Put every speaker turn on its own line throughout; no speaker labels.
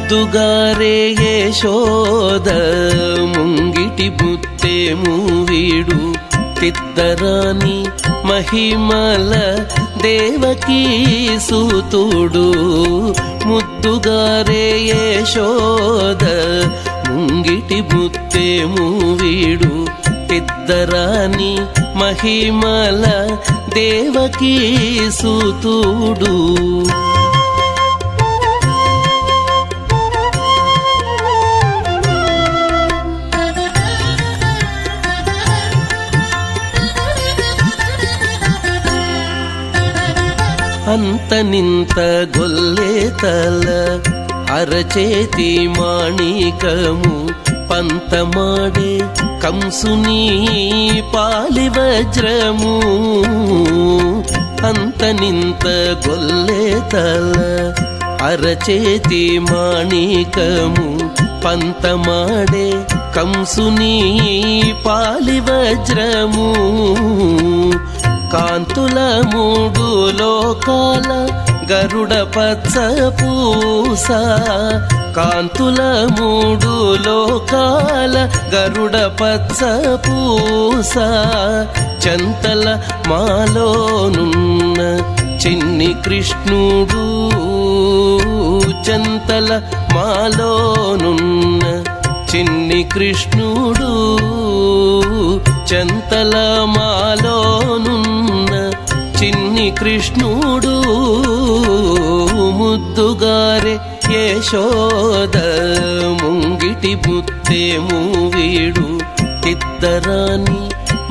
ముద్దుగారే యశోద ముంగిటి బుత్తే మూవీడు తిద్దరాని మహిమల దేవకీ సూతుడు. ముద్దుగారే యశోద ముంగిటి బుత్తే మూవీడు తిద్దరాని మహిమల దేవకీ సూతుడు. అంత నింత గొల్లేతల అరచేతి మాణికము పంతమాడే కంసుని పాలి వజ్రము. అంత నింత గొల్లేతల అరచేతి మాణికము పంతమాడే కంసుని పాలి వజ్రము. కాంతుల మూడు లోకాల గరుడ పచ్చ పూస. కాంతుల మూడు లోకాల గరుడ పచ్చ పూస. చంతల మాలోనున్న చిన్ని కృష్ణుడు. చంతల మాలోనున్న చిన్ని కృష్ణుడు. చంతల మాలోనున్న చిన్ని కృష్ణుడు. ముద్దుగారే యశోద ముంగిటి బుత్తే మూవీడు తిద్దరాని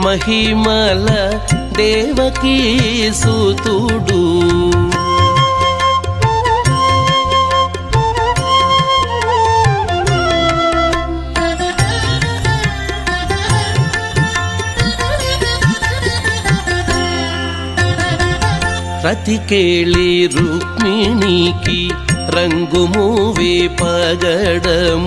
మహిమల దేవకీ సూతుడు. రతికేళి రుక్మిణికి రంగు మూవే పగడము.